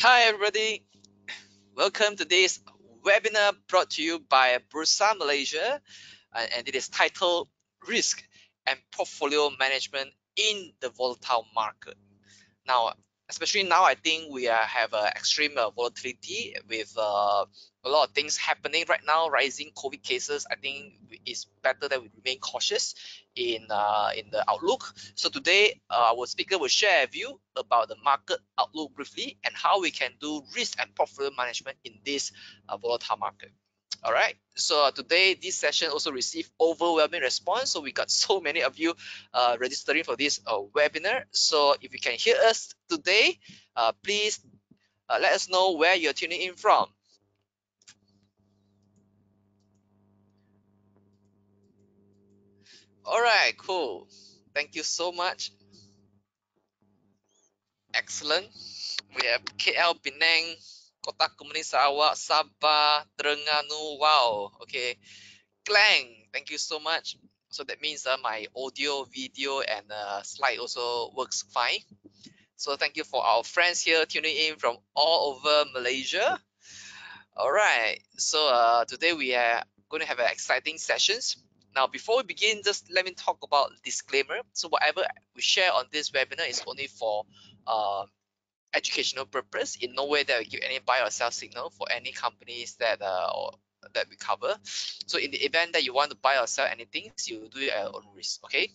Hi everybody, welcome to this webinar brought to you by Bursa Malaysia, and it is titled Risk and Portfolio Management in the Volatile Market. Now, especially now, I think we have extreme volatility with a lot of things happening right now, rising COVID cases. I think it's better that we remain cautious in the outlook. So today, our speaker will share with you about the market outlook briefly and how we can do risk and portfolio management in this volatile market. All right, so today this session also received overwhelming response, so we got so many of you registering for this webinar. So if you can hear us today, please let us know where you're tuning in from. All right, cool, thank you so much. Excellent. We have KL, Penang, Kota Kemuni, Sarawak, Sabah, Terengganu. Wow, okay. Klang, thank you so much. So that means my audio, video, and slide also works fine. So thank you for our friends here tuning in from all over Malaysia. All right, so today we are going to have an exciting sessions. Now, before we begin, just let me talk about disclaimer. So whatever we share on this webinar is only for educational purpose. In no way that we give any buy or sell signal for any companies that that we cover. So in the event that you want to buy or sell anything, you do it at your own risk. Okay.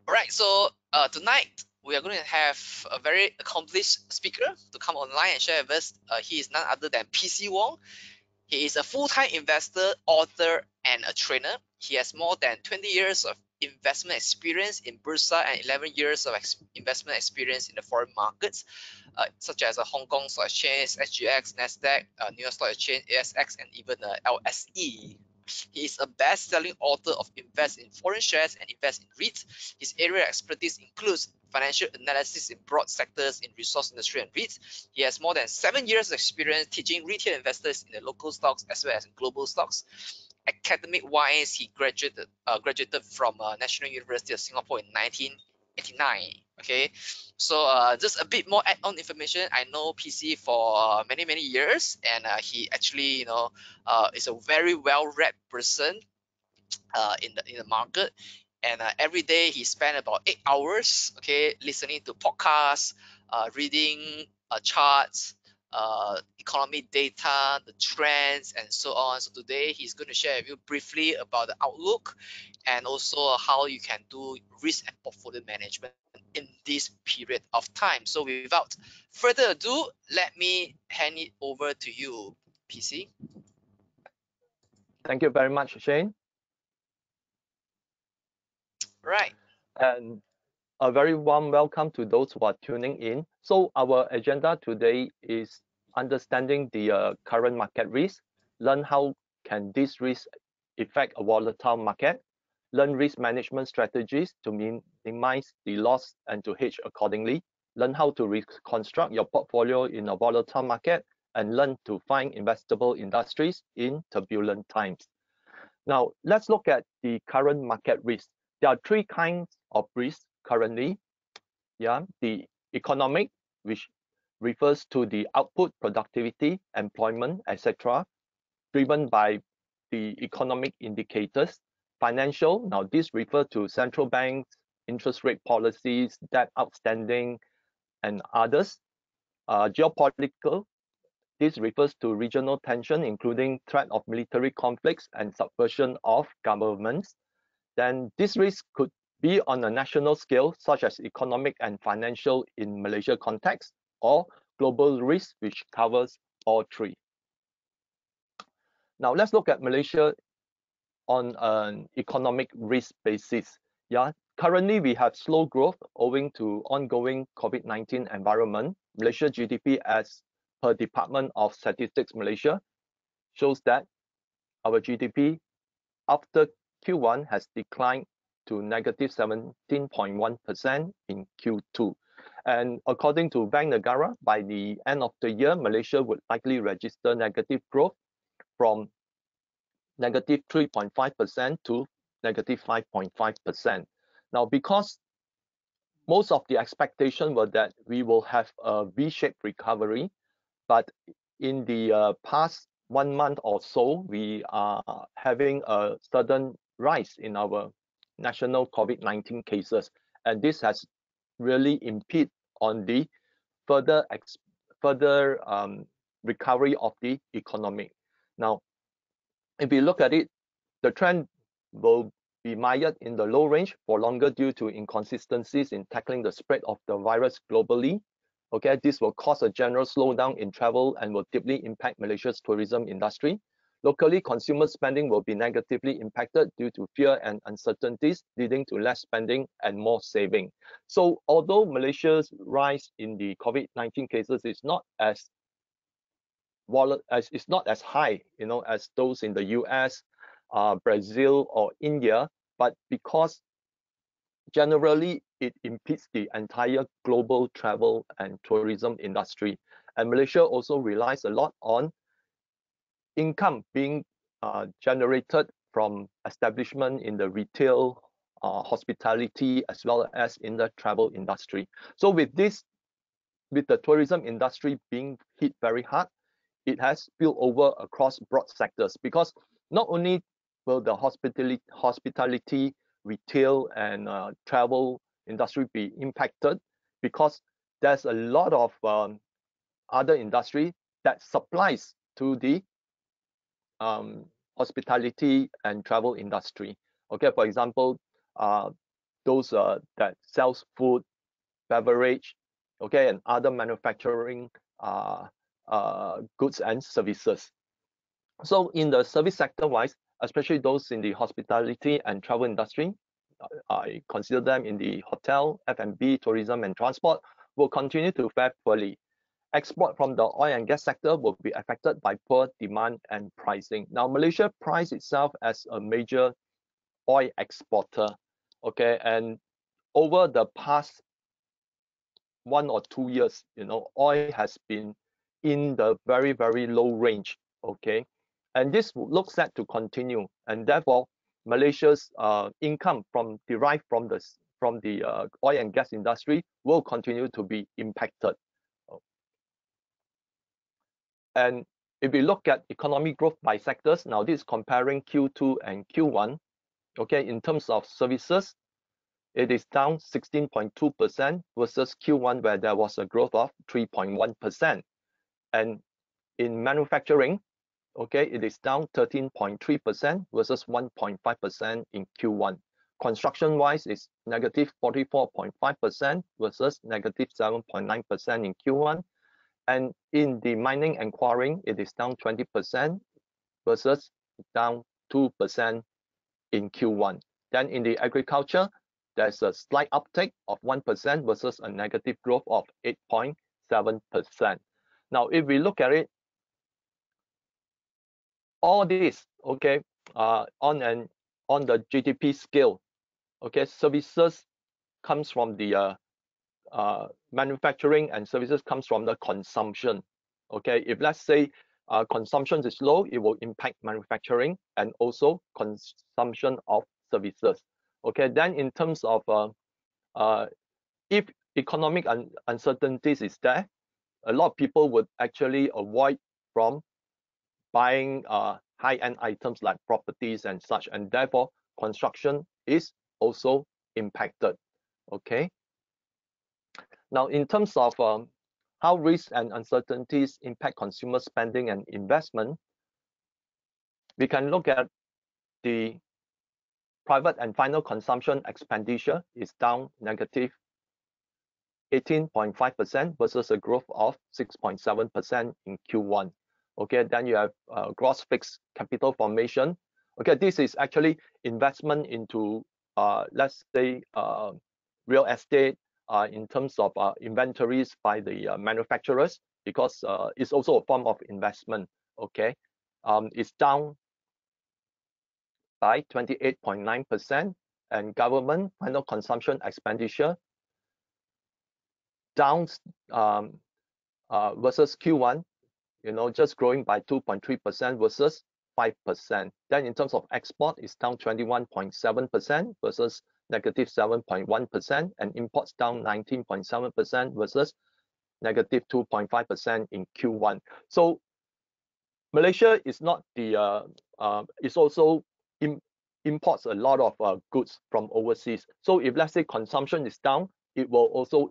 All right. So tonight we are going to have a very accomplished speaker to come online and share with us. He is none other than PC Wong. He is a full-time investor, author, and a trainer. He has more than 20 years of investment experience in Bursa and 11 years of investment experience in the foreign markets, such as Hong Kong Stock Exchange, SGX, Nasdaq, New York Stock Exchange, ASX, and even LSE. He is a best-selling author of Invest in Foreign Shares and Invest in REITs. His area of expertise includes financial analysis in broad sectors in resource industry and REITs. He has more than 7 years of experience teaching retail investors in the local stocks as well as in global stocks. Academic-wise, he graduated from National University of Singapore in 1989. Okay, so just a bit more add-on information. I know PC for many years, and he actually is a very well-read person in the market, and every day he spent about 8 hours, okay, listening to podcasts, reading charts, economic data, the trends, and so on. So today he's going to share with you briefly about the outlook and also how you can do risk and portfolio management in this period of time. So without further ado, let me hand it over to you, PC. Thank you very much, Shane. Right. And a very warm welcome to those who are tuning in. So our agenda today is understanding the current market risk, learn how can this risk affect a volatile market, learn risk management strategies to minimize the loss and to hedge accordingly, learn how to reconstruct your portfolio in a volatile market, and learn to find investable industries in turbulent times. Now, let's look at the current market risk. There are three kinds of risk currently. The economic, which refers to the output, productivity, employment, etc., driven by the economic indicators. Financial, now this refers to central banks, interest rate policies, debt outstanding, and others. Geopolitical, this refers to regional tension, including threat of military conflicts and subversion of governments. Then this risk could be on a national scale, such as economic and financial in Malaysia context, or global risk, which covers all three. Now let's look at Malaysia on an economic risk basis. Currently we have slow growth owing to ongoing COVID-19 environment. Malaysia GDP, as per Department of Statistics Malaysia, shows that our GDP after Q1 has declined to negative 17.1% in Q2. And according to Bank Negara, by the end of the year, Malaysia would likely register negative growth from negative 3.5% to negative 5.5%. Now, because most of the expectation were that we will have a V-shaped recovery, but in the past 1 month or so, we are having a sudden rise in our national COVID-19 cases, and this has really impeded on the further recovery of the economy. Now, if you look at it, the trend will be mired in the low range for longer due to inconsistencies in tackling the spread of the virus globally. Okay, this will cause a general slowdown in travel and will deeply impact Malaysia's tourism industry. Locally, consumer spending will be negatively impacted due to fear and uncertainties, leading to less spending and more saving. So although Malaysia's rise in the COVID-19 cases is not as it's not as high, as those in the US, Brazil, or India, but because generally it impedes the entire global travel and tourism industry. And Malaysia also relies a lot on income being generated from establishment in the retail, hospitality, as well as in the travel industry. So with the tourism industry being hit very hard, it has spilled over across broad sectors, because not only will the hospitality, retail, and travel industry be impacted, because there's a lot of other industry that supplies to the hospitality and travel industry. Okay, for example, those that sells food, beverage, okay, and other manufacturing goods and services. So in the service sector wise, especially those in the hospitality and travel industry, I consider them in the hotel, F&B, tourism, and transport, will continue to fare poorly. Export from the oil and gas sector will be affected by poor demand and pricing. Now, Malaysia prides itself as a major oil exporter, okay, and over the past 1 or 2 years, oil has been in the very, very low range, okay? And this looks set to continue, and therefore, Malaysia's income derived from the oil and gas industry will continue to be impacted. And if we look at economic growth by sectors, now this is comparing Q2 and Q1, okay, in terms of services, it is down 16.2% versus Q1, where there was a growth of 3.1%. And in manufacturing, okay, it is down 13.3% versus 1.5% in Q1. Construction-wise, it's negative 44.5% versus negative 7.9% in Q1. And in the mining and quarrying, it is down 20% versus down 2% in Q1. Then in the agriculture, there's a slight uptick of 1% versus a negative growth of 8.7%. Now, if we look at it, all this, okay, on the GDP scale, okay, services comes from the manufacturing, and services comes from the consumption. Okay, if let's say consumption is low, it will impact manufacturing and also consumption of services. Okay, then in terms of if economic uncertainties is there, a lot of people would actually avoid from buying high-end items like properties and such, and therefore construction is also impacted. Okay. Now, in terms of how risks and uncertainties impact consumer spending and investment, we can look at the private and final consumption expenditure is down negative 18.5% versus a growth of 6.7% in Q1. Okay, then you have gross fixed capital formation. Okay, this is actually investment into, let's say, real estate, in terms of inventories by the manufacturers, because it's also a form of investment. Okay, it's down by 28.9%, and government final consumption expenditure down versus Q1, just growing by 2.3% versus 5%. Then in terms of export, it's down 21.7% versus negative 7.1%, and imports down 19.7% versus negative 2.5% in Q1. So Malaysia is not the it's also imports a lot of goods from overseas. So if let's say consumption is down, it will also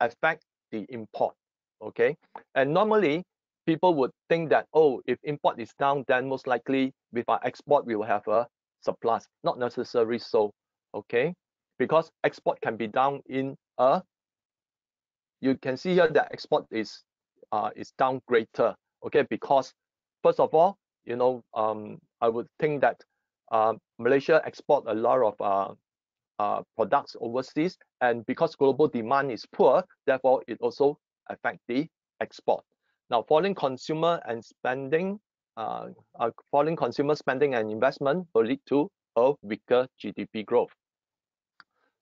affect the import. Okay, and normally people would think that, oh, if import is down, then most likely with our export we will have a surplus. Not necessary so. Okay, because export can be down in a, you can see here that export is down greater. Okay, because first of all, you know, I would think that Malaysia export a lot of products overseas, and because global demand is poor, therefore it also affects the export. Now, falling consumer spending and investment will lead to a weaker GDP growth.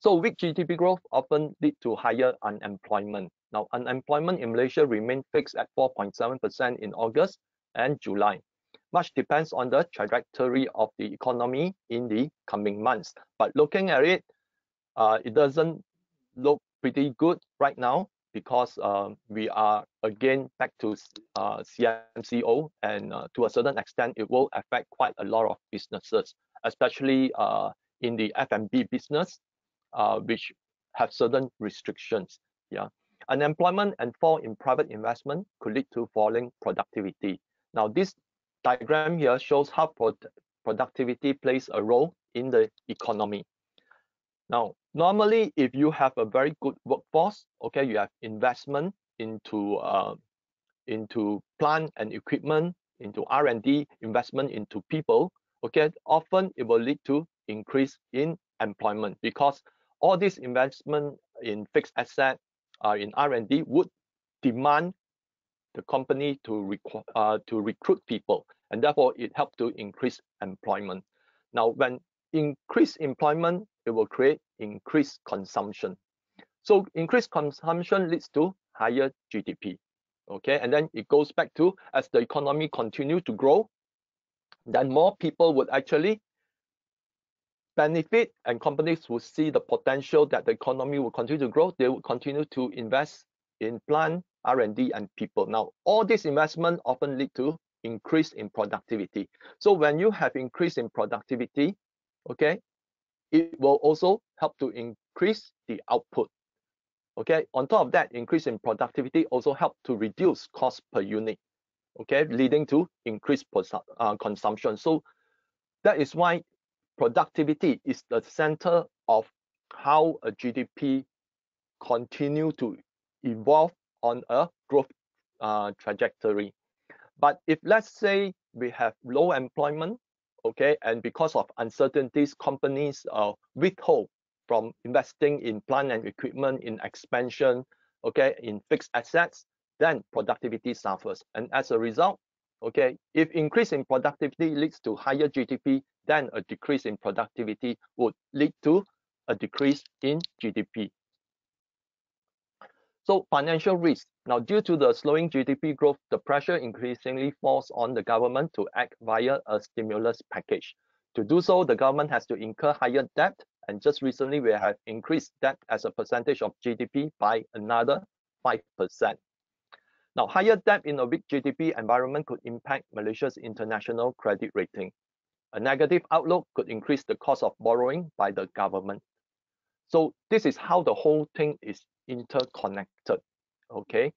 So weak GDP growth often lead to higher unemployment. Now, unemployment in Malaysia remained fixed at 4.7% in August and July. Much depends on the trajectory of the economy in the coming months. But looking at it, it doesn't look pretty good right now because we are again back to CMCO, and to a certain extent, it will affect quite a lot of businesses, especially in the F&B business, which have certain restrictions. Yeah, unemployment and fall in private investment could lead to falling productivity. Now, this diagram here shows how productivity plays a role in the economy. Now, normally, if you have a very good workforce, okay, you have investment into plant and equipment, into R&D, investment into people, okay, often it will lead to increase in employment because all this investment in fixed asset, in R&D would demand the company to recruit people, and therefore it helps to increase employment. Now, when increased employment, it will create increased consumption. So increased consumption leads to higher GDP. Okay, and then it goes back to, as the economy continue to grow, then more people would actually benefit, and companies will see the potential that the economy will continue to grow. They will continue to invest in plant, R&D, and people. Now, all this investment often lead to increase in productivity. So when you have increase in productivity, okay, it will also help to increase the output. Okay, on top of that, increase in productivity also help to reduce cost per unit, okay, leading to increased consumption. So that is why productivity is the center of how a GDP continue to evolve on a growth trajectory. But if let's say we have low employment, okay, and because of uncertainties, companies withhold from investing in plant and equipment, in expansion, okay, in fixed assets, then productivity suffers. And as a result, okay, if increase in productivity leads to higher GDP, then a decrease in productivity would lead to a decrease in GDP. So financial risk. Now, due to the slowing GDP growth, the pressure increasingly falls on the government to act via a stimulus package. To do so, the government has to incur higher debt, and just recently we have increased debt as a percentage of GDP by another 5%. Now, higher debt in a weak GDP environment could impact Malaysia's international credit rating. A negative outlook could increase the cost of borrowing by the government. So this is how the whole thing is interconnected. Okay,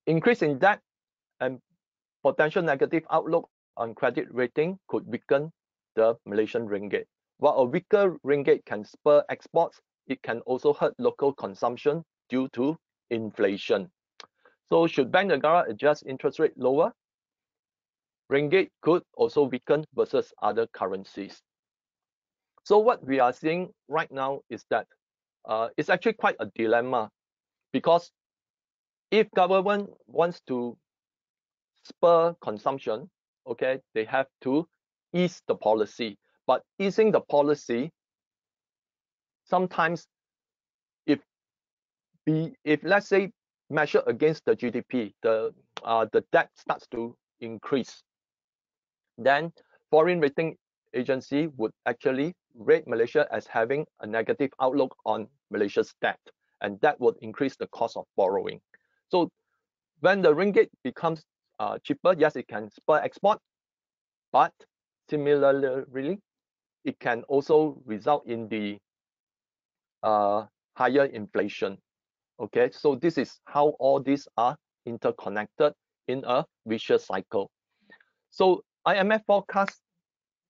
increase in debt and potential negative outlook on credit rating could weaken the Malaysian ringgit. While a weaker ringgit can spur exports, it can also hurt local consumption due to inflation. So should Bank Negara adjust interest rate lower, ringgit could also weaken versus other currencies. So what we are seeing right now is that it's actually quite a dilemma, because if government wants to spur consumption, okay, they have to ease the policy. But easing the policy, sometimes if let's say measure against the GDP, the debt starts to increase, then foreign rating agency would actually rate Malaysia as having a negative outlook on Malaysia's debt, and that would increase the cost of borrowing. So when the ringgit becomes cheaper, yes, it can spur export, but similarly, it can also result in the higher inflation. Okay, so this is how all these are interconnected in a vicious cycle. So IMF forecasts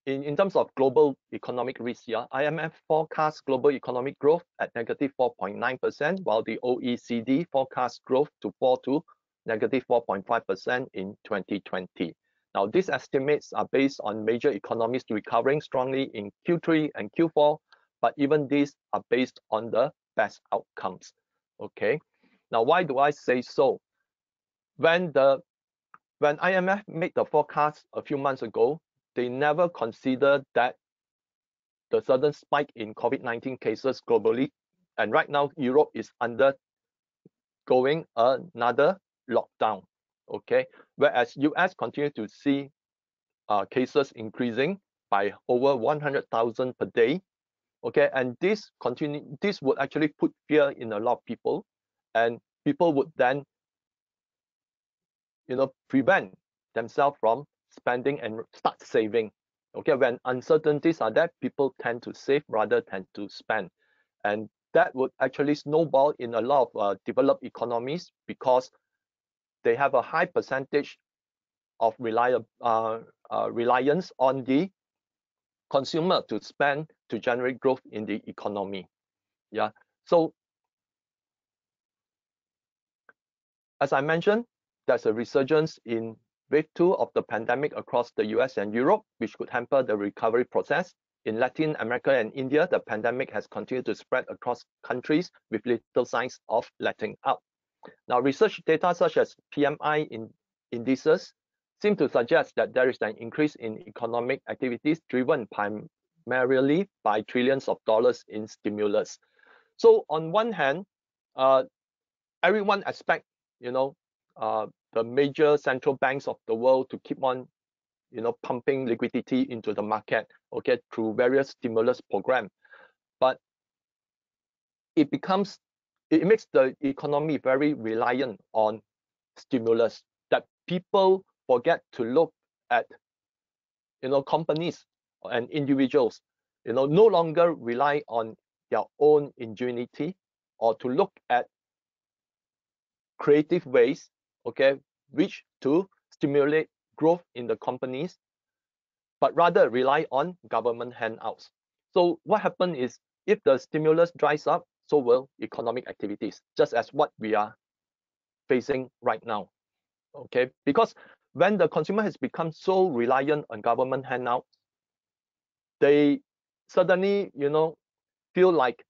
in terms of global economic risk here, IMF forecasts global economic growth at negative 4.9%, while the OECD forecasts growth to fall to negative 4.5% in 2020. Now, these estimates are based on major economies recovering strongly in Q3 and Q4, but even these are based on the best outcomes. Okay. Now, why do I say so? When IMF made the forecast a few months ago, they never considered that the sudden spike in COVID-19 cases globally, and right now Europe is undergoing another lockdown. Okay, whereas US continue to see cases increasing by over 100,000 per day. Okay, and this would actually put fear in a lot of people, and people would then prevent themselves from spending and start saving. Okay, when uncertainties are there, people tend to save rather than to spend, and that would actually snowball in a lot of developed economies because they have a high percentage of reliance on the consumer to spend to generate growth in the economy. Yeah. So as I mentioned, there's a resurgence in wave 2 of the pandemic across the US and Europe, which could hamper the recovery process. In Latin America and India, the pandemic has continued to spread across countries with little signs of letting up. Now, research data such as PMI indices seem to suggest that there is an increase in economic activities driven primarily by trillions of dollars in stimulus. So on one hand, everyone expects the major central banks of the world to keep on pumping liquidity into the market, okay, through various stimulus programs. But it makes the economy very reliant on stimulus, that people forget to look at companies and individuals no longer rely on their own ingenuity or to look at creative ways, okay, which to stimulate growth in the companies, but rather rely on government handouts. So what happens is, if the stimulus dries up, so will economic activities, just as what we are facing right now. Okay, because when the consumer has become so reliant on government handouts, they suddenly feel like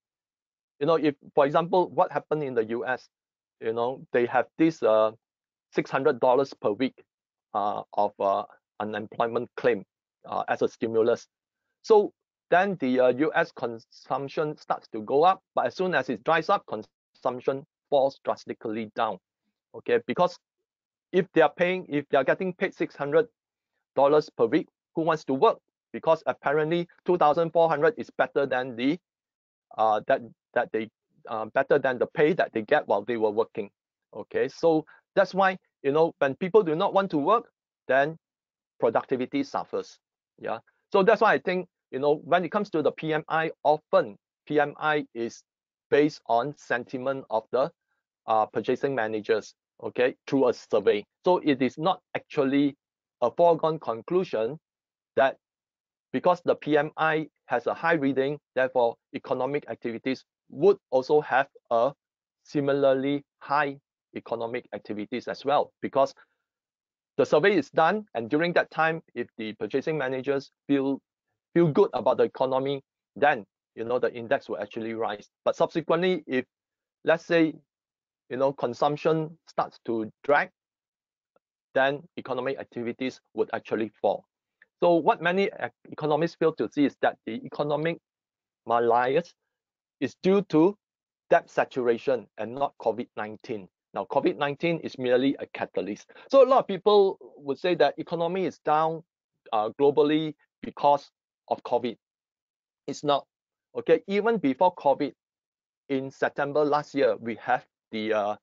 if, for example, what happened in the US, they have this $600 per week of unemployment claim as a stimulus. So then the US consumption starts to go up, but as soon as it dries up, consumption falls drastically down. Okay, because if they are getting paid $600 per week, who wants to work? Because apparently 2,400 is better than the better than the pay that they get while they were working. Okay, so that's why when people do not want to work, then productivity suffers. Yeah, so that's why I think when it comes to the PMI, often PMI is based on sentiment of the purchasing managers, okay, through a survey. So it is not actually a foregone conclusion that because the PMI has a high reading, therefore economic activities would also have a similarly high economic activities as well, because the survey is done, and during that time, if the purchasing managers feel good about the economy, then the index will actually rise. But subsequently, if let's say consumption starts to drag, then economic activities would actually fall. So what many economists fail to see is that the economic malaise is due to debt saturation and not COVID-19. Now, COVID-19 is merely a catalyst. So a lot of people would say that economy is down globally because of COVID. It's not. Okay, even before COVID, in September last year, we have the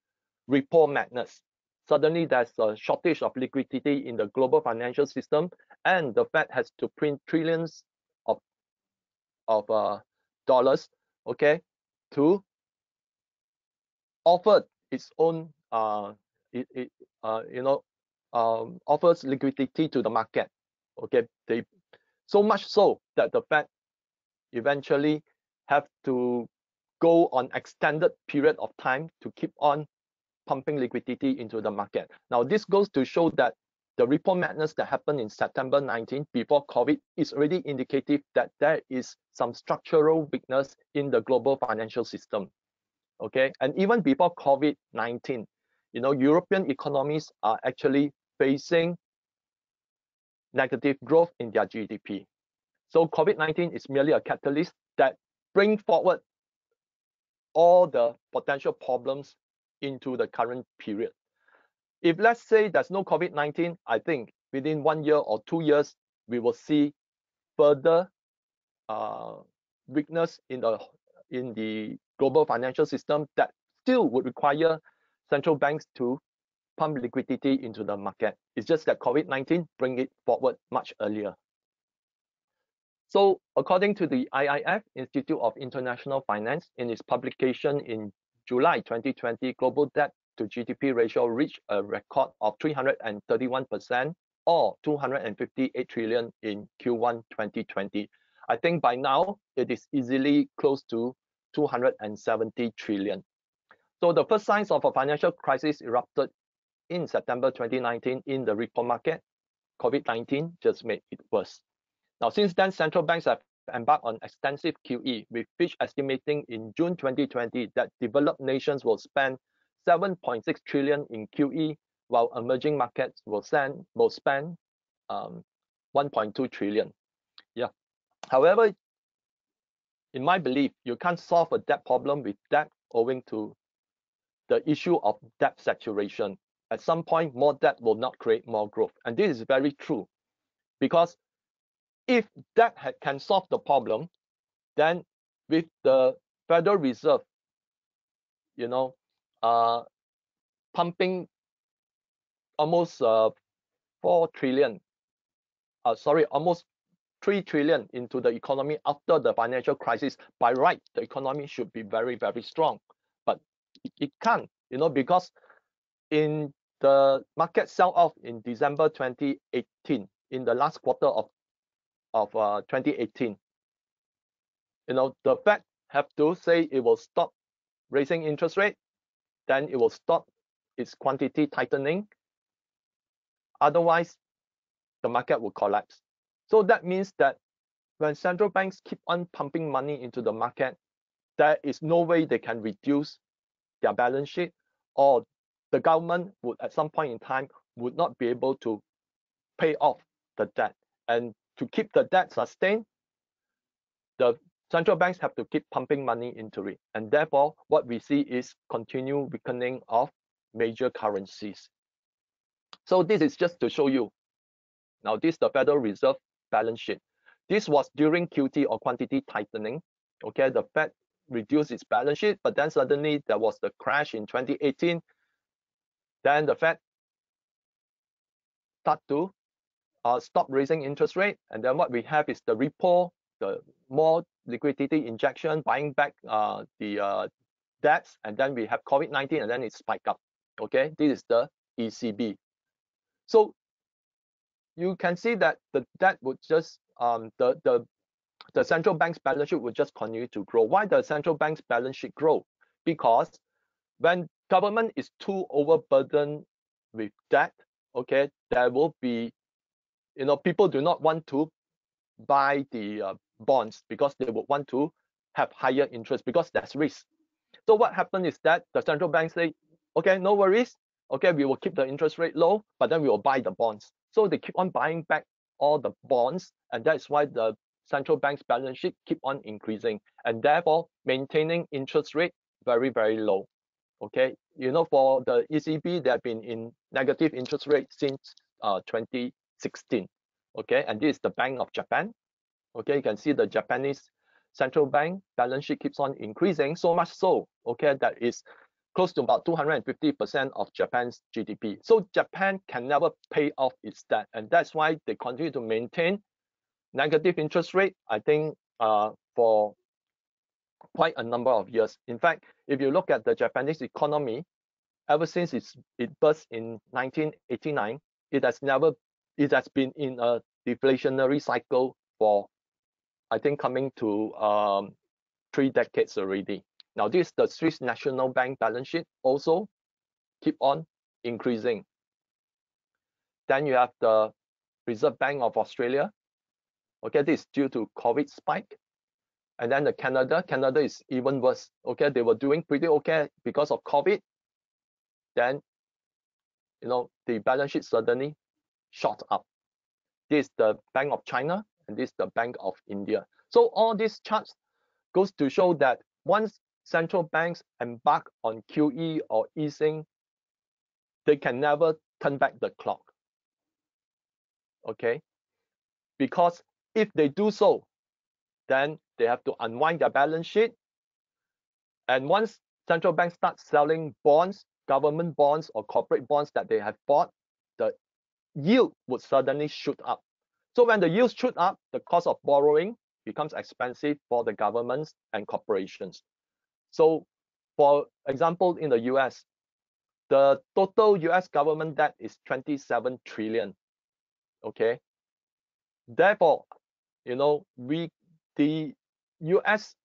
repo madness. Suddenly, there's a shortage of liquidity in the global financial system, and the Fed has to print trillions of dollars, okay, to offer its own, it offers liquidity to the market. Okay, so much so that the Fed eventually have to go on extended period of time to keep on pumping liquidity into the market. Now, this goes to show that the repo madness that happened in September 19 before COVID is already indicative that there is some structural weakness in the global financial system. Okay, and even before COVID-19, European economies are actually facing negative growth in their GDP. So COVID-19 is merely a catalyst that brings forward all the potential problems into the current period. If let's say there's no COVID-19, I think within 1 year or 2 years, we will see further weakness in the global financial system that still would require central banks to pump liquidity into the market. It's just that COVID-19 bring it forward much earlier. So according to the IIF, Institute of International Finance, in its publication in July 2020, global debt to GDP ratio reached a record of 331% or 258 trillion in Q1 2020. I think by now it is easily close to 270 trillion. So the first signs of a financial crisis erupted in September 2019 in the repo market. COVID-19 just made it worse. Now, since then, central banks have embarked on extensive QE, with Fitch estimating in June 2020 that developed nations will spend 7.6 trillion in QE, while emerging markets will spend 1.2 trillion. Yeah. However, in my belief, you can't solve a debt problem with debt owing to the issue of debt saturation. At some point, more debt will not create more growth. And this is very true, because if debt can solve the problem, then with the Federal Reserve, pumping almost 4 trillion, almost 3 trillion into the economy after the financial crisis, by right, the economy should be very, very strong. But it can't, because in the market sell-off in December 2018, in the last quarter of 2018, the Fed have to say it will stop raising interest rate, then it will stop its quantity tightening. Otherwise, the market will collapse. So that means that when central banks keep on pumping money into the market, there is no way they can reduce their balance sheet, or the government would at some point in time would not be able to pay off the debt. And to keep the debt sustained, the central banks have to keep pumping money into it. And therefore, what we see is continued weakening of major currencies. So this is just to show you. Now, this is the Federal Reserve balance sheet. This was during QT, or quantity tightening. Okay, the Fed reduced its balance sheet, but then suddenly there was the crash in 2018. Then the Fed start to stop raising interest rate, and then what we have is the repo, the more liquidity injection, buying back the debts, and then we have COVID-19, and then it spiked up. Okay, this is the ECB. So you can see that the debt would just the central bank's balance sheet would just continue to grow. Why the central bank's balance sheet grow? Because when government is too overburdened with debt, okay, there will be, people do not want to buy the bonds, because they would want to have higher interest, because there's risk. So what happened is that the central bank say, okay, no worries, okay, we will keep the interest rate low, but then we will buy the bonds. So they keep on buying back all the bonds, and that's why the central bank's balance sheet keep on increasing, and therefore maintaining interest rate very, very low. Okay, for the ECB, they have been in negative interest rate since 2016. Okay, and this is the Bank of Japan. Okay, you can see the Japanese central bank balance sheet keeps on increasing, so much so, okay, that is close to about 250% of Japan's GDP. So Japan can never pay off its debt, and that's why they continue to maintain negative interest rate, I think, for quite a number of years. In fact, if you look at the Japanese economy, ever since it burst in 1989, it has been in a deflationary cycle for, I think, coming to 3 decades already. Now, this the Swiss National Bank balance sheet also keep on increasing. Then you have the Reserve Bank of Australia. Okay, this is due to COVID spike. And then the Canada is even worse. Okay, they were doing pretty okay because of COVID. Then, the balance sheet suddenly shot up. This is the Bank of China, and this is the Bank of India. So all these charts goes to show that once central banks embark on QE or easing, they can never turn back the clock. Okay, because if they do so, then they have to unwind their balance sheet. And once central banks start selling bonds, government bonds or corporate bonds that they have bought, the yield would suddenly shoot up. So when the yields shoot up, the cost of borrowing becomes expensive for the governments and corporations. So for example, in the US, the total US government debt is 27 trillion. Okay. Therefore, the US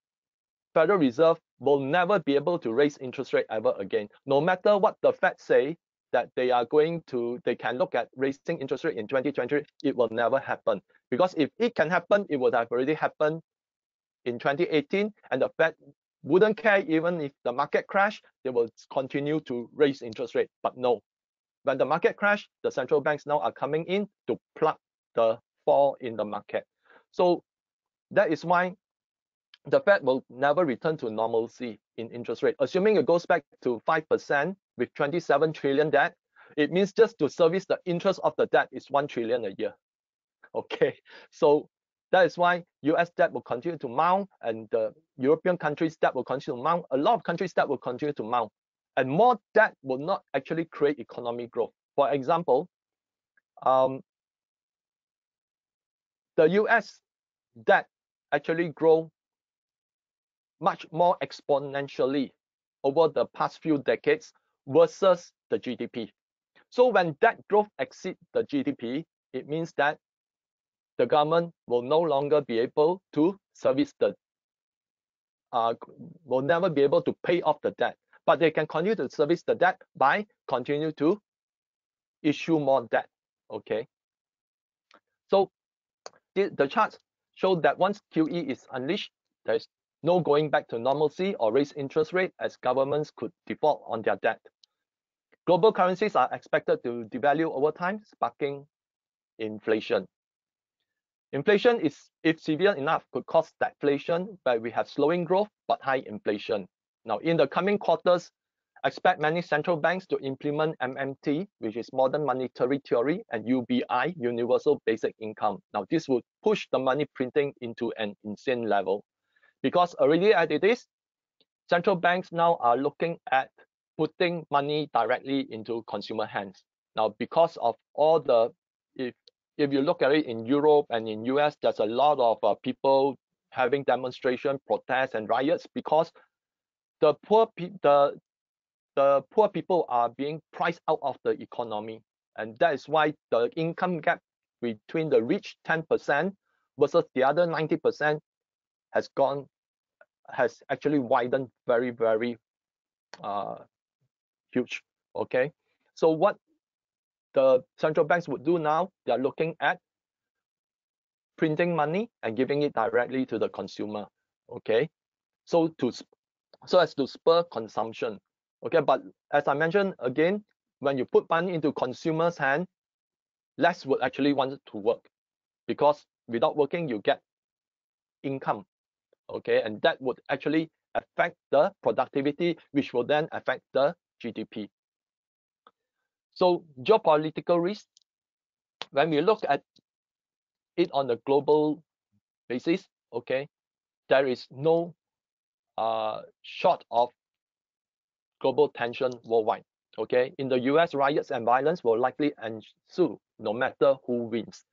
Federal Reserve will never be able to raise interest rate ever again. No matter what the Fed say that they can look at raising interest rate in 2020, it will never happen. Because if it can happen, it would have already happened in 2018, and the Fed wouldn't care even if the market crash, they will continue to raise interest rate. But no, when the market crash, the central banks now are coming in to plug the fall in the market. So that is why the Fed will never return to normalcy in interest rate. Assuming it goes back to 5% with 27 trillion debt, it means just to service the interest of the debt is 1 trillion a year. Okay, so that is why US debt will continue to mount, and the European countries' debt will continue to mount. A lot of countries' debt will continue to mount, and more debt will not actually create economic growth. For example, the US debt actually grow much more exponentially over the past few decades versus the GDP. So when debt growth exceeds the GDP, it means that the government will no longer be able to service will never be able to pay off the debt, but they can continue to service the debt by continue to issue more debt. Okay, so the charts show that once QE is unleashed, there's no going back to normalcy or raise interest rate, as governments could default on their debt. Global currencies are expected to devalue over time, sparking inflation. Inflation is, if severe enough, could cause stagflation, where we have slowing growth but high inflation. Now, in the coming quarters, expect many central banks to implement MMT, which is Modern Monetary Theory, and UBI, Universal Basic Income. Now, this would push the money printing into an insane level, because already as it is, central banks now are looking at putting money directly into consumer hands. Now, because of all the, if you look at it in Europe and in US, there's a lot of people having demonstration, protests, and riots because the poor people are being priced out of the economy, and that is why the income gap between the rich 10% versus the other 90% has actually widened very, very huge. Okay, so what the central banks would do now, they are looking at printing money and giving it directly to the consumer. Okay, so as to spur consumption. Okay, but as I mentioned again, when you put money into consumers' hand, less would actually want to work, because without working you get income. Okay, and that would actually affect the productivity, which will then affect the GDP. So geopolitical risk, when we look at it on the global basis, okay, there is no short of global tension worldwide. Okay, in the US, riots and violence will likely ensue no matter who wins.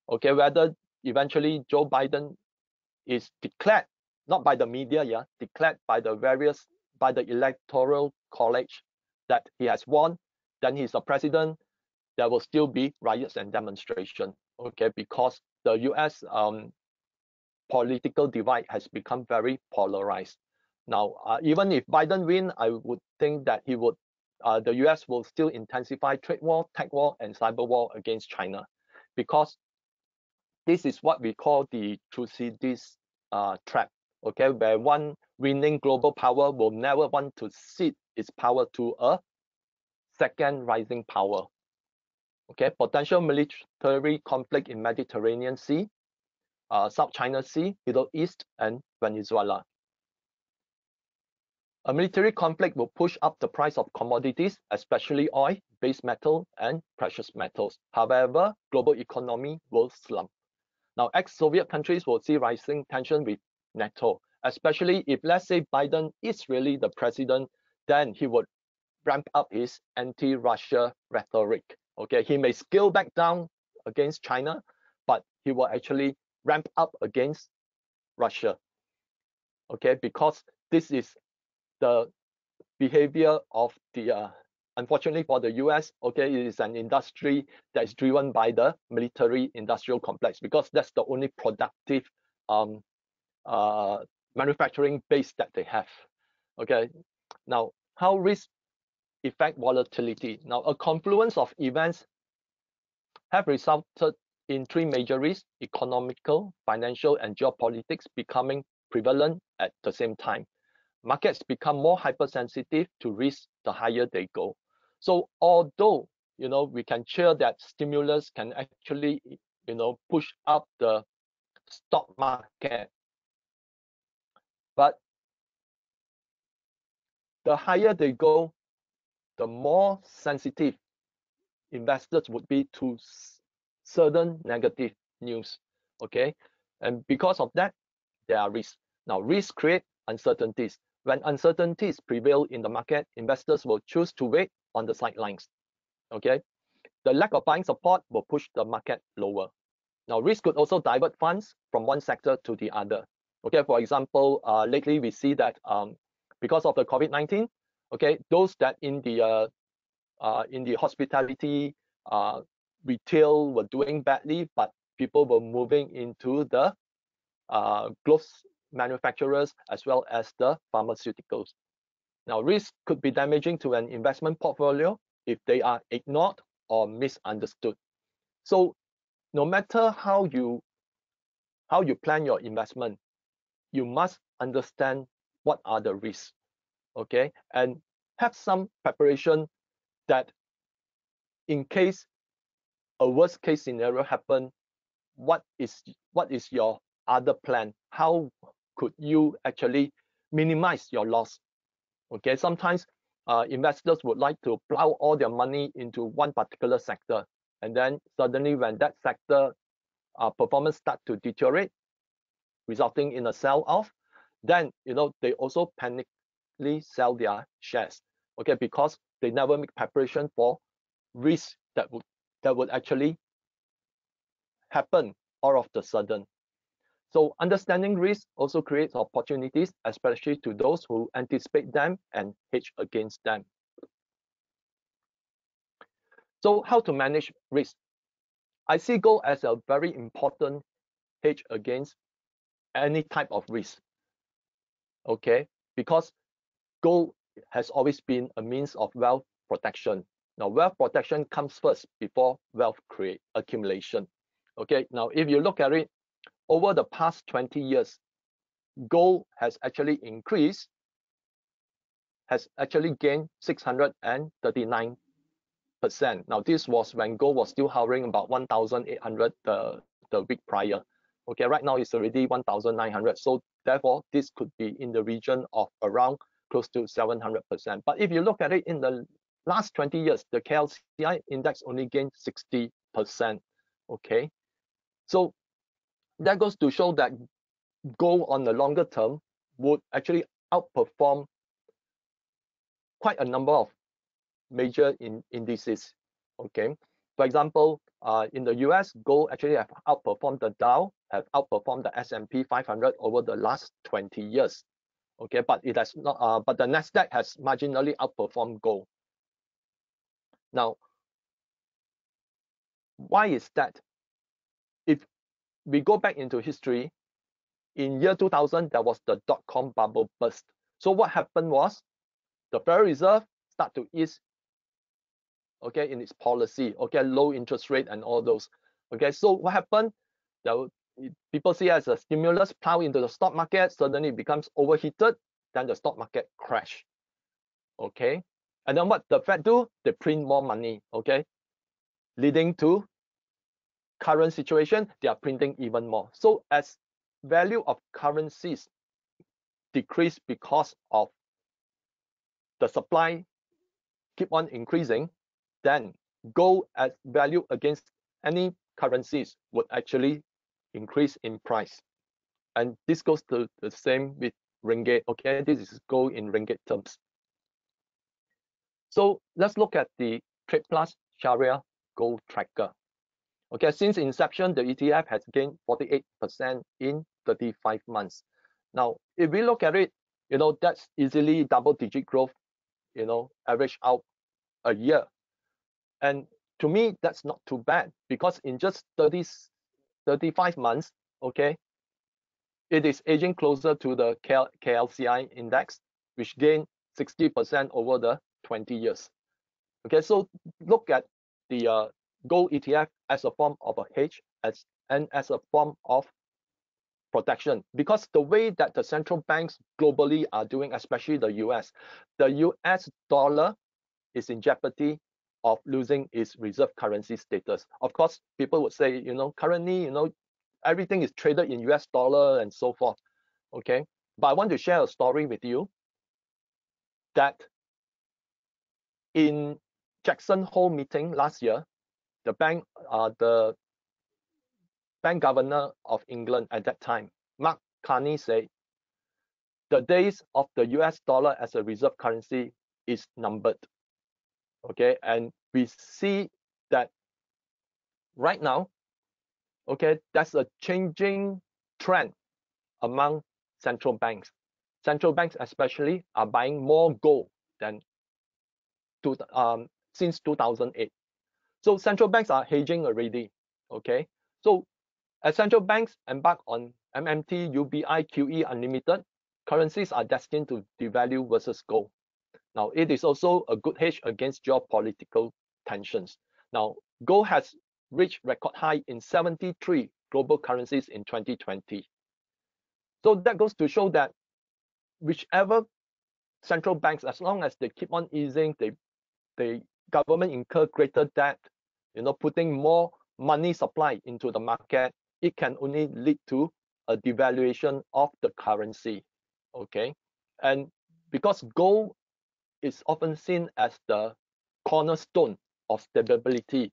Okay, whether eventually Joe Biden is declared, not by the media, yeah, declared by the electoral college that he has won, then he's the president, there will still be riots and demonstration, okay, because the US political divide has become very polarized. Now, even if Biden win, I would think that the US will still intensify trade war, tech war, and cyber war against China, because this is what we call the Thucydides trap, okay, where one winning global power will never want to cede its power to a second rising power. Okay, potential military conflict in Mediterranean Sea, South China Sea, Middle East, and Venezuela. A military conflict will push up the price of commodities, especially oil, base metal, and precious metals. However, global economy will slump. Now, ex-Soviet countries will see rising tension with NATO, especially if, let's say, Biden is really the president, then he would ramp up his anti-Russia rhetoric. Okay, he may scale back down against China, but he will actually ramp up against Russia. Okay, because this is the behavior of the unfortunately for the US, okay, it is an industry that is driven by the military industrial complex, because that's the only productive manufacturing base that they have. Okay, now how risk affect volatility? Now, a confluence of events have resulted in three major risks: economical, financial, and geopolitics becoming prevalent at the same time. Markets become more hypersensitive to risk the higher they go. So although we can cheer that stimulus can actually push up the stock market, but the higher they go, the more sensitive investors would be to certain negative news. Okay, and because of that, there are risks. Now, risks create uncertainties. When uncertainties prevail in the market, investors will choose to wait on the sidelines. Okay, the lack of buying support will push the market lower. Now, risk could also divert funds from one sector to the other. Okay, for example, lately we see that because of the COVID-19, okay, those that in the hospitality, retail were doing badly, but people were moving into the clothes manufacturers as well as the pharmaceuticals. Now, risk could be damaging to an investment portfolio if they are ignored or misunderstood. So no matter how you plan your investment, you must understand what are the risks, okay, and have some preparation that in case a worst case scenario happen, what is your other plan? How could you actually minimize your loss? Okay, sometimes investors would like to plow all their money into one particular sector, and then suddenly when that sector performance start to deteriorate, resulting in a sell-off, then they also panically sell their shares. Okay, because they never make preparation for risk that would actually happen all of the sudden. So understanding risk also creates opportunities, especially to those who anticipate them and hedge against them. So how to manage risk? I see gold as a very important hedge against any type of risk. Okay, because gold has always been a means of wealth protection. Now, wealth protection comes first before wealth accumulation. Okay, now if you look at it, over the past 20 years, gold has actually increased, has actually gained 639%. Now, this was when gold was still hovering about 1,800 the week prior. Okay, right now it's already 1,900. So therefore, this could be in the region of around close to 700%. But if you look at it in the last 20 years, the KLCI index only gained 60%. Okay, so that goes to show that gold on the longer term would actually outperform quite a number of major indices. Okay, for example, in the US, gold actually have outperformed the Dow, have outperformed the S&P 500 over the last 20 years. Okay, but it has not. But the Nasdaq has marginally outperformed gold. Now, why is that? If we go back into history, in year 2000, there was the dot-com bubble burst. So what happened was the Federal Reserve start to ease, okay, in its policy, okay, low interest rate and all those. Okay, so what happened? People see it as a stimulus plow into the stock market, suddenly it becomes overheated, then the stock market crash. Okay, and then what the Fed do? They print more money, okay, leading to current situation, they are printing even more. So as value of currencies decrease because of the supply keep on increasing, then gold as value against any currencies would actually increase in price. And this goes to the same with ringgit. Okay, this is gold in ringgit terms. So let's look at the Trade Plus Sharia Gold Tracker. Okay, since inception, the ETF has gained 48% in 35 months. Now, if we look at it, that's easily double-digit growth, average out a year. And to me, that's not too bad, because in just 35 months, okay, it is aging closer to the KLCI index, which gained 60% over the 20 years. Okay, so look at the gold ETF as a form of a hedge and as a form of protection, because the way that the central banks globally are doing, especially the US dollar is in jeopardy of losing its reserve currency status. Of course, people would say, currently, everything is traded in US dollar and so forth. Okay, but I want to share a story with you that in Jackson Hole meeting last year, the bank governor of England at that time, Mark Carney, said the days of the US dollar as a reserve currency is numbered. Okay, and we see that right now, okay, that's a changing trend among central banks. Central banks especially are buying more gold than since 2008. So central banks are hedging already. Okay, so as central banks embark on MMT, UBI, QE Unlimited, currencies are destined to devalue versus gold. Now, it is also a good hedge against geopolitical tensions. Now, gold has reached record high in 73 global currencies in 2020. So that goes to show that whichever central banks, as long as they keep on easing, the government incur greater debt, putting more money supply into the market, it can only lead to a devaluation of the currency. Okay, and because gold is often seen as the cornerstone of stability,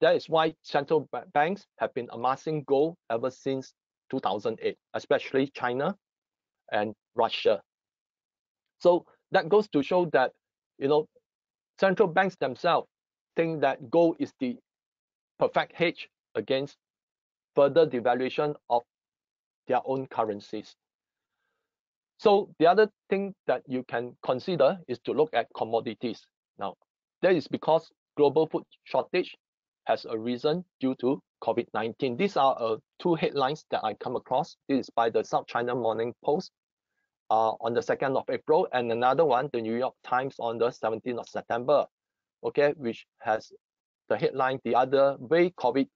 that is why central banks have been amassing gold ever since 2008, especially China and Russia. So that goes to show that, central banks themselves think that gold is the perfect hedge against further devaluation of their own currencies. So the other thing that you can consider is to look at commodities. Now, that is because global food shortage has arisen due to COVID-19. These are two headlines that I come across. This is by the South China Morning Post on the 2nd of April, and another one, the New York Times, on the 17th of September, okay, which has the headline, "The other way COVID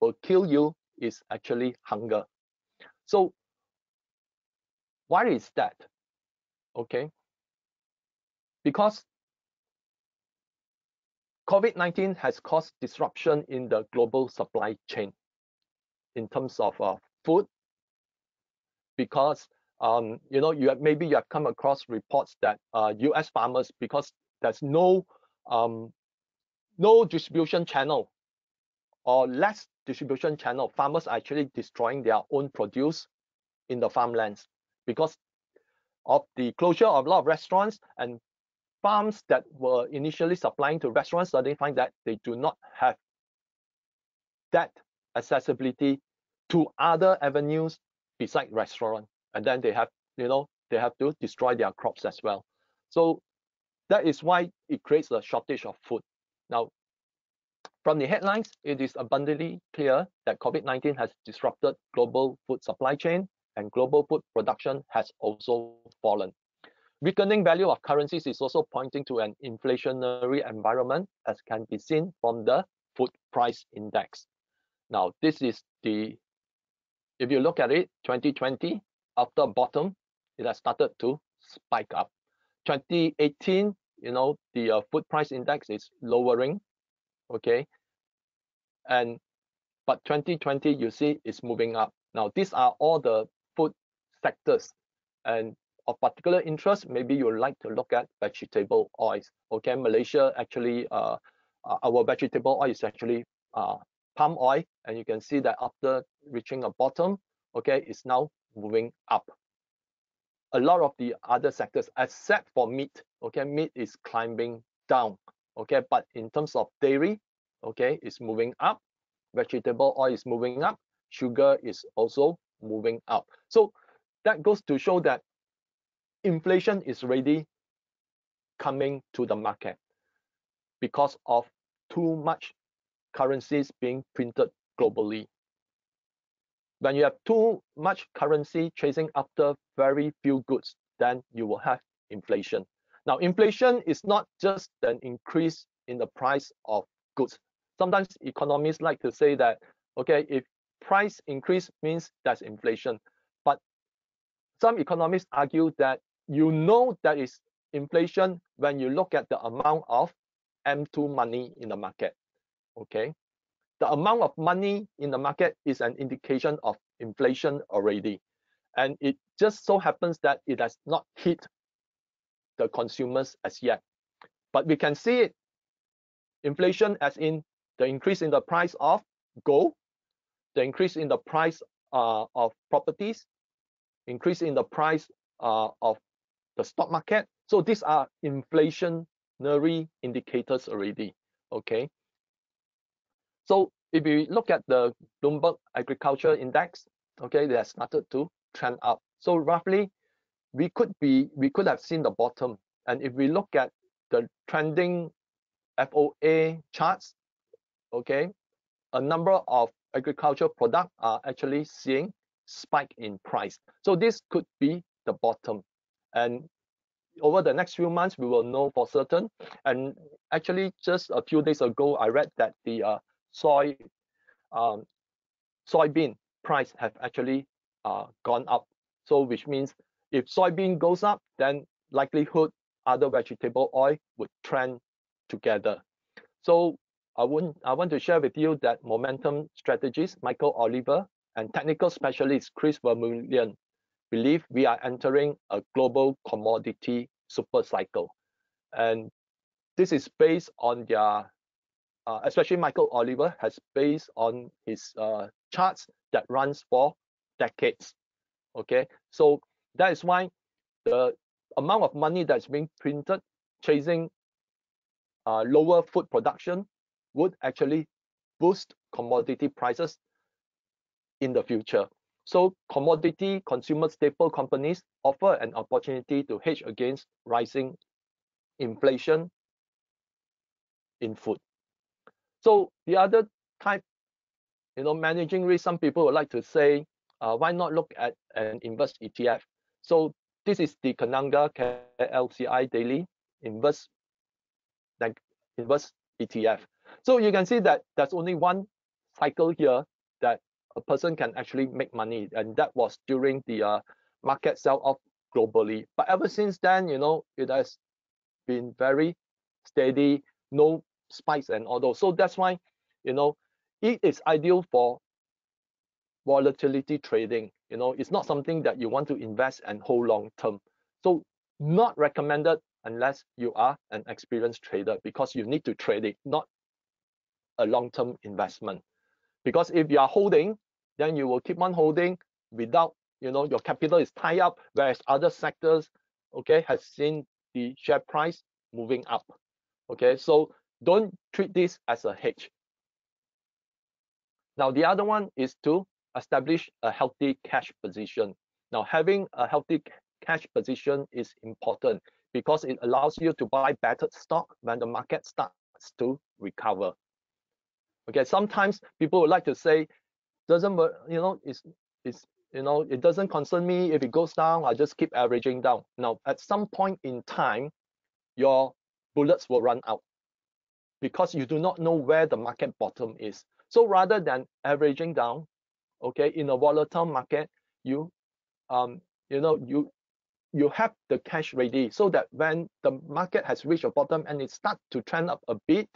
will kill you is actually hunger." So why is that? Okay, because COVID-19 has caused disruption in the global supply chain in terms of food, because maybe you have come across reports that US farmers, because there's no distribution channel or less distribution channel, farmers are actually destroying their own produce in the farmlands because of the closure of a lot of restaurants, and farms that were initially supplying to restaurants suddenly find that they do not have that accessibility to other avenues besides restaurant, and then they have to destroy their crops as well. So that is why it creates a shortage of food. Now, from the headlines, it is abundantly clear that COVID-19 has disrupted global food supply chain, and global food production has also fallen. Weakening value of currencies is also pointing to an inflationary environment, as can be seen from the food price index. Now, this is if you look at it, 2020, after bottom, it has started to spike up. 2018, the food price index is lowering, okay? But 2020, you see, is moving up. Now, these are all the food sectors, and of particular interest, maybe you would like to look at vegetable oils. Okay, Malaysia actually, our vegetable oil is actually palm oil, and you can see that after reaching a bottom, okay, it's now moving up. A lot of the other sectors, except for meat, okay, meat is climbing down, okay, but in terms of dairy, okay, it's moving up. Vegetable oil is moving up. Sugar is also moving up. So that goes to show that inflation is already coming to the market because of too much currencies being printed globally. When you have too much currency chasing after very few goods, then you will have inflation. Now, inflation is not just an increase in the price of goods. Sometimes economists like to say that, okay, if price increase means that's inflation. But some economists argue that that is inflation when you look at the amount of M2 money in the market, okay? The amount of money in the market is an indication of inflation already. And it just so happens that it has not hit the consumers as yet. But we can see it, inflation as in the increase in the price of gold, the increase in the price of properties, increase in the price of the stock market. So these are inflationary indicators already, okay? So if we look at the Bloomberg Agriculture Index, okay, they have started to trend up. So roughly, we could have seen the bottom. And if we look at the trending FOA charts, okay, a number of agricultural products are actually seeing spike in price. So this could be the bottom. And over the next few months, we will know for certain. And actually, just a few days ago, I read that the soybean price have actually gone up. So which means if soybean goes up, then likelihood other vegetable oil would trend together. So I want to share with you that momentum strategist Michael Oliver and technical specialist Chris Vermeulen believe we are entering a global commodity super cycle. And this is based on their, especially Michael Oliver has based on his charts that runs for decades. Okay, so that is why the amount of money that's being printed chasing lower food production would actually boost commodity prices in the future. So commodity consumer staple companies offer an opportunity to hedge against rising inflation in food. So the other type, managing risk, some people would like to say, why not look at an inverse ETF? So this is the Kananga KLCI Daily Inverse ETF. So you can see that there's only one cycle here that a person can actually make money, and that was during the market sell-off globally. But ever since then, it has been very steady, no spikes and all those. So that's why, it is ideal for volatility trading. It's not something that you want to invest and hold long term. So not recommended unless you are an experienced trader, because you need to trade it, not a long-term investment. Because if you are holding, then you will keep on holding without, your capital is tied up, whereas other sectors, okay, has seen the share price moving up. Okay, so don't treat this as a hedge. Now, the other one is to establish a healthy cash position. Now, having a healthy cash position is important because it allows you to buy better stock when the market starts to recover. Okay, sometimes people would like to say, doesn't, it doesn't concern me if it goes down. I just keep averaging down. Now, at some point in time, your bullets will run out because you do not know where the market bottom is. So rather than averaging down, okay, in a volatile market, you you have the cash ready so that when the market has reached a bottom and it starts to trend up a bit,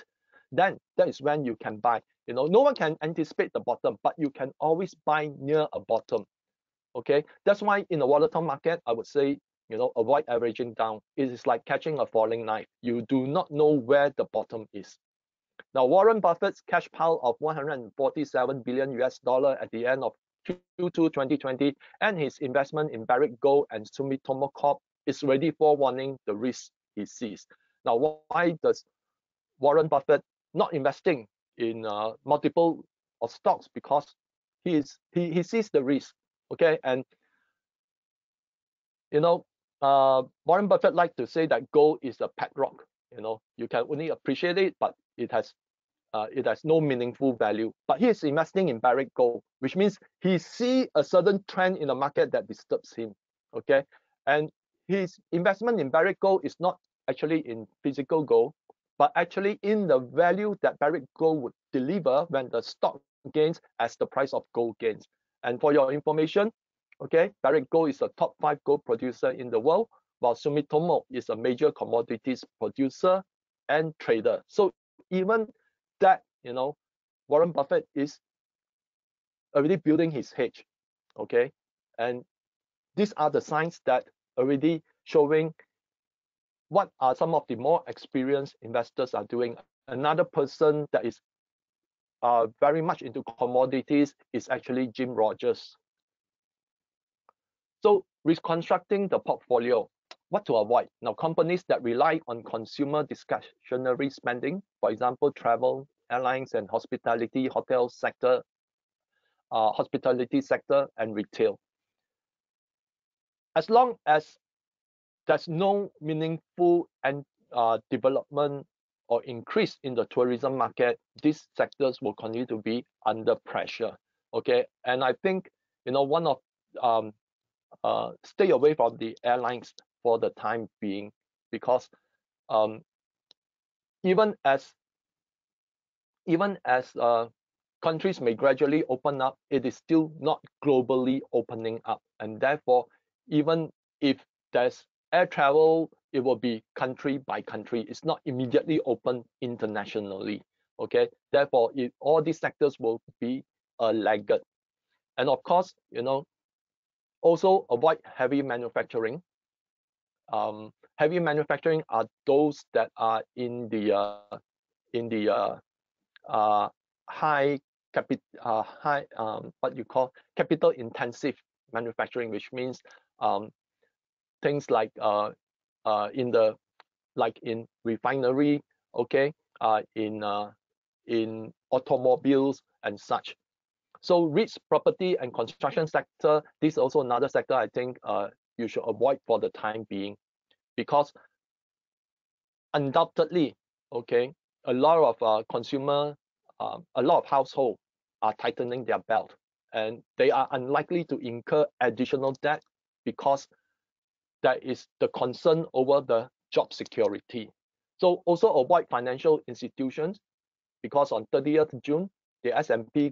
then that is when you can buy. No one can anticipate the bottom, but you can always buy near a bottom. Okay, that's why in a volatile market, I would say, avoid averaging down. It is like catching a falling knife. You do not know where the bottom is. Now, Warren Buffett's cash pile of 147 billion US dollar at the end of Q2 2020 and his investment in Barrick Gold and Sumitomo Corp is already forewarning the risk he sees. Now, why does Warren Buffett not investing in multiple of stocks? Because he sees the risk. Okay, and Warren Buffett likes to say that gold is a pet rock. You can only appreciate it, but it has no meaningful value. But he is investing in Barrick Gold, which means he sees a certain trend in the market that disturbs him. Okay, and his investment in Barrick Gold is not actually in physical gold, but actually in the value that Barrick Gold would deliver when the stock gains as the price of gold gains. And for your information, okay, Barrick Gold is a top 5 gold producer in the world, while Sumitomo is a major commodities producer and trader. So even that, Warren Buffett is already building his hedge. Okay, and these are the signs that already showing what are some of the more experienced investors are doing. Another person that is very much into commodities is actually Jim Rogers. So reconstructing the portfolio, what to avoid? Now, companies that rely on consumer discretionary spending, for example, travel, airlines, and hospitality, hospitality sector, and retail. As long as there's no meaningful and development or increase in the tourism market, these sectors will continue to be under pressure. Okay, and I think one of stay away from the airlines for the time being, because even as countries may gradually open up, it is still not globally opening up, and therefore even if there's air travel, it will be country by country. It's not immediately open internationally. Okay, therefore all these sectors will be a laggard. And of course, also avoid heavy manufacturing. Heavy manufacturing are those that are in the high what you call capital intensive manufacturing, which means things like in refinery, okay, in automobiles and such. So REITs, property and construction sector, this is also another sector I think you should avoid for the time being, because undoubtedly, okay, a lot of a lot of households are tightening their belt, and they are unlikely to incur additional debt because that is the concern over the job security. So also avoid financial institutions, because on 30th June, the S&P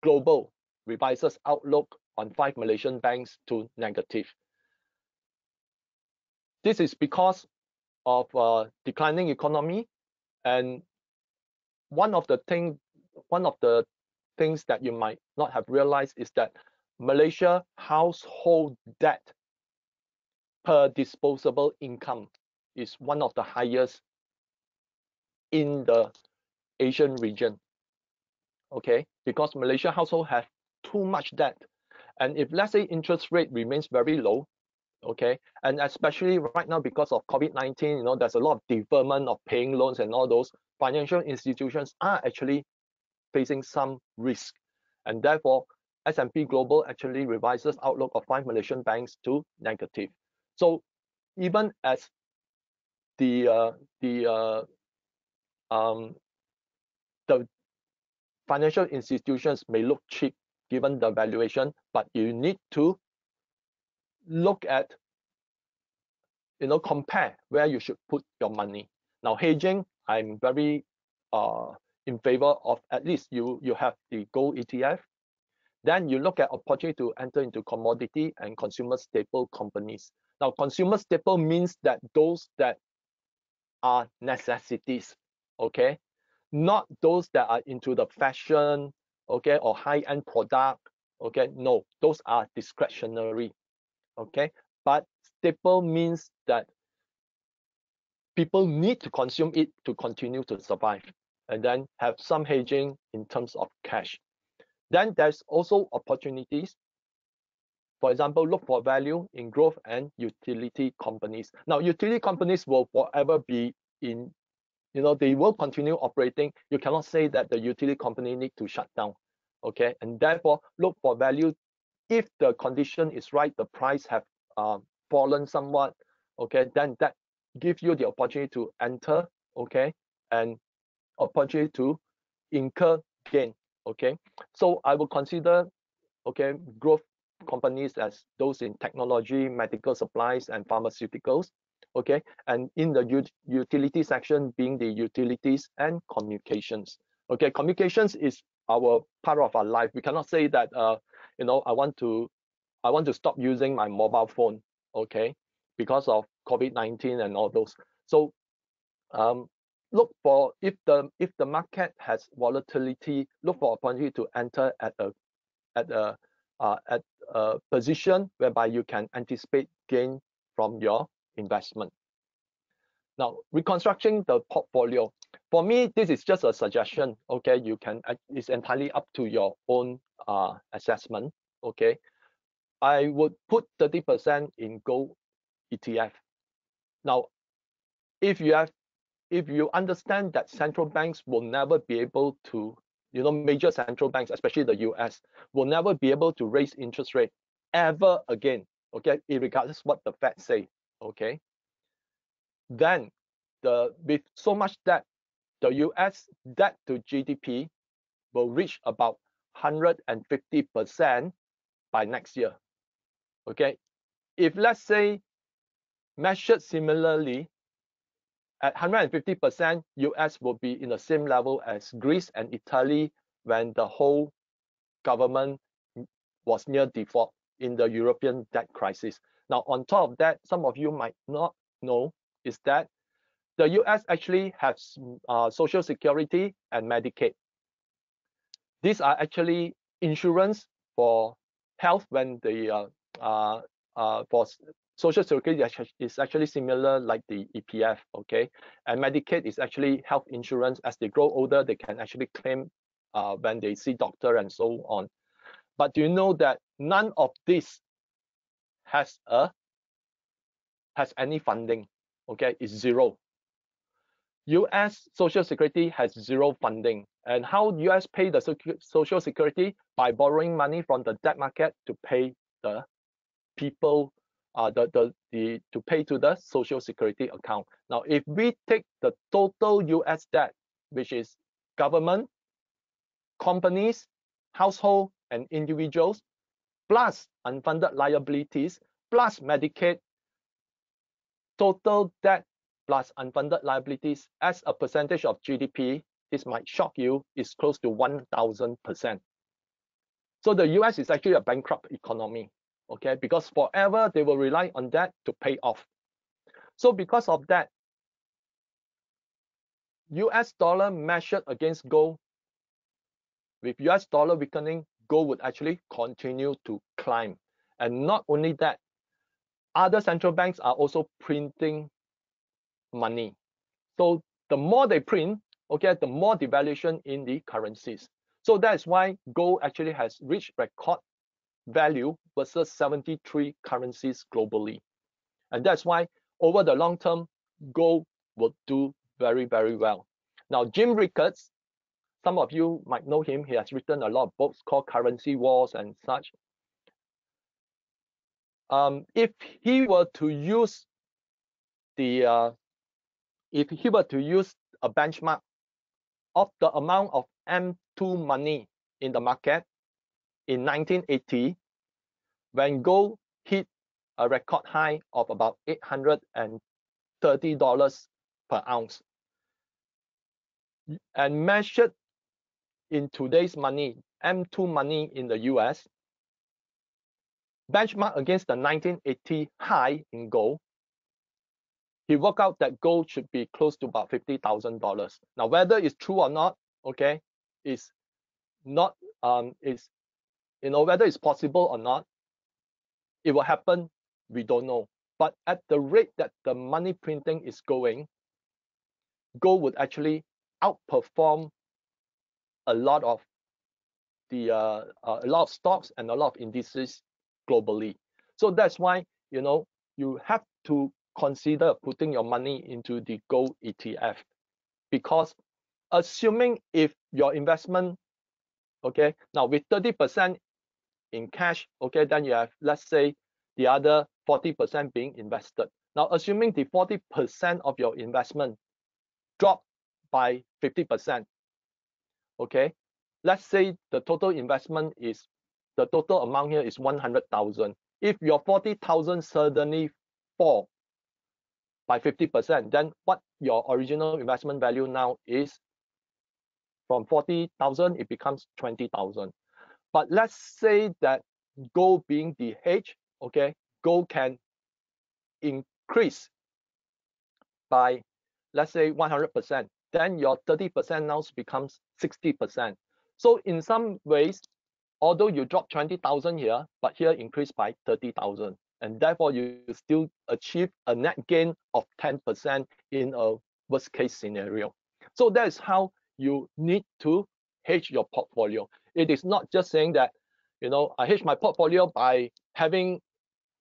Global revises outlook on 5 Malaysian banks to negative. This is because of declining economy, and one of the things that you might not have realized is that Malaysia household debt per disposable income is one of the highest in the Asian region. okay, because Malaysia household have too much debt. And if let's say interest rate remains very low, okay, and especially right now because of COVID-19, there's a lot of deferment of paying loans and all those, financial institutions are actually facing some risk. And therefore, S&P Global actually revises outlook of 5 Malaysian banks to negative. So even as the financial institutions may look cheap given the valuation, but you need to look at, compare where you should put your money. Now, hedging, I'm very in favor of. At least you have the gold ETF. Then you look at opportunity to enter into commodity and consumer staple companies. Now, consumer staple means that those that are necessities, okay, not those that are into the fashion, okay, or high-end product, okay. No, those are discretionary, okay. But staple means that people need to consume it to continue to survive, and then have some hedging in terms of cash. Then there's also opportunities. For example, look for value in growth and utility companies. Now, utility companies will forever be in, they will continue operating. You cannot say that the utility company need to shut down, okay? And therefore, look for value. If the condition is right, the price have fallen somewhat, okay, then that gives you the opportunity to enter, okay, and opportunity to incur gain, okay. So I will consider, okay, growth companies as those in technology, medical supplies, and pharmaceuticals, okay, and in the utility section being the utilities and communications, okay. Communications is our part of our life. We cannot say that I want to stop using my mobile phone, okay, because of COVID-19 and all those. So look for, if the market has volatility, look for opportunity to enter at a position whereby you can anticipate gain from your investment. Now, reconstructing the portfolio. For me, this is just a suggestion, okay. You can, it's entirely up to your own assessment, okay. I would put 30% in gold ETF. Now, if you understand that central banks will never be able to, major central banks, especially the US, will never be able to raise interest rate ever again, okay, regardless what the Fed say, okay, then with so much debt, the US debt to GDP will reach about 150% by next year, okay. If let's say measured similarly, at 150%, US will be in the same level as Greece and Italy when the whole government was near default in the European debt crisis. Now, on top of that, some of you might not know is that the US actually has Social Security and Medicaid. These are actually insurance for health when the for Social Security is actually similar like the EPF, okay? And Medicaid is actually health insurance. As they grow older, they can actually claim when they see doctor and so on. But do you know that none of this has any funding, okay? It's zero. US Social Security has zero funding. And how US pay the Social Security? By borrowing money from the debt market to pay the people, to pay to the Social Security account. Now, if we take the total US debt, which is government, companies, household, and individuals, plus unfunded liabilities, plus Medicaid, total debt plus unfunded liabilities as a percentage of GDP, this might shock you, is close to 1,000%. So the US is actually a bankrupt economy, okay? Because forever they will rely on that to pay off. So because of that, US dollar measured against gold, with US dollar weakening, gold would actually continue to climb. And not only that, other central banks are also printing money. So the more they print, okay, the more devaluation in the currencies. So that's why gold actually has reached record value versus 73 currencies globally. And that's why over the long term, gold will do very, very well. Now, Jim Rickards, some of you might know him. He has written a lot of books called Currency Wars and such. If he were to use a benchmark of the amount of M2 money in the market in 1980, when gold hit a record high of about $830 per ounce, and measured in today's money, M2 money in the US, benchmark against the 1980 high in gold, he worked out that gold should be close to about $50,000. Now, whether it's true or not, okay, is not whether it's possible or not, it will happen, we don't know. But at the rate that the money printing is going, gold would actually outperform a lot of stocks and a lot of indices globally. So that's why you have to consider putting your money into the gold ETF, because assuming if your investment, okay, now with 30% in cash, okay, then you have, let's say, the other 40% being invested. Now, assuming the 40% of your investment drop by 50%, okay, let's say the total investment is, the total amount here is 100,000. If your 40,000 suddenly fall by 50%, then what your original investment value now is, from 40,000, it becomes 20,000. But let's say that gold being the hedge, okay, gold can increase by, let's say, 100%. Then your 30% now becomes 60%. So in some ways, although you drop 20,000 here, but here increased by 30,000. And therefore, you still achieve a net gain of 10% in a worst case scenario. So that is how you need to hedge your portfolio. It is not just saying that, I hedge my portfolio by having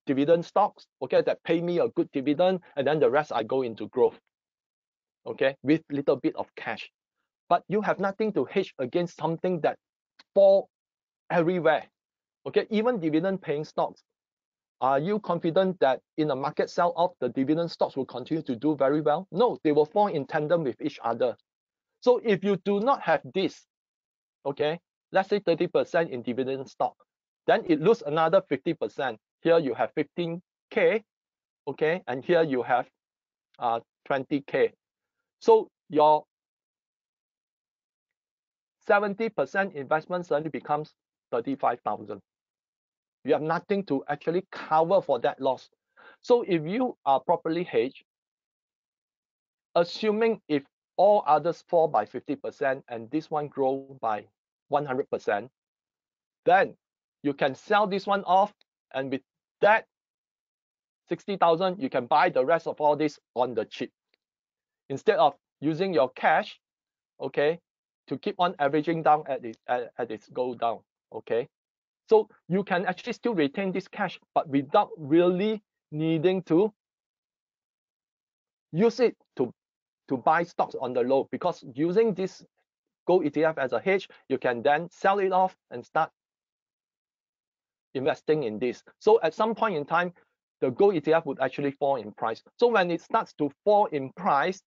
dividend stocks, okay, that pay me a good dividend, and then the rest I go into growth, okay, with little bit of cash. But you have nothing to hedge against something that fall everywhere, okay, even dividend paying stocks. Are you confident that in a market sell-off, the dividend stocks will continue to do very well? No, they will fall in tandem with each other. So if you do not have this, okay, let's say 30% in dividend stock, then it lose another 50%. Here you have 15K, okay, and here you have 20K. So your 70% investment suddenly becomes 35,000. You have nothing to actually cover for that loss. So if you are properly hedged, assuming if all others fall by 50% and this one grow by 100%, then you can sell this one off, and with that 60,000, you can buy the rest of all this on the cheap, instead of using your cash, okay, to keep on averaging down at its go down, okay. So you can actually still retain this cash, but without really needing to use it to buy stocks on the low, because using this gold ETF as a hedge, you can then sell it off and start investing in this. So at some point in time, the gold ETF would actually fall in price. So when it starts to fall in price,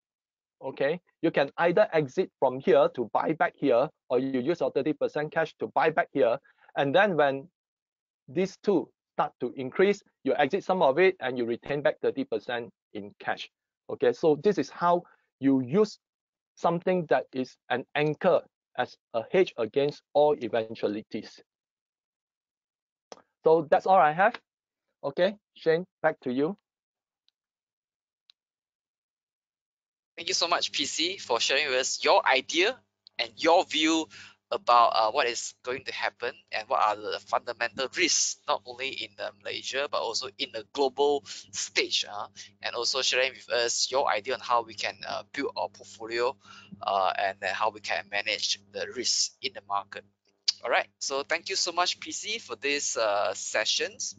okay, you can either exit from here to buy back here, or you use your 30% cash to buy back here. And then when these two start to increase, you exit some of it and you retain back 30% in cash. Okay, so this is how you use something that is an anchor as a hedge against all eventualities. So that's all I have. Okay, Shane, back to you. Thank you so much, PC, for sharing with us your idea and your view about what is going to happen and what are the fundamental risks, not only in Malaysia but also in the global stage, and also sharing with us your idea on how we can build our portfolio and how we can manage the risks in the market. All right, so thank you so much, PC, for this sessions.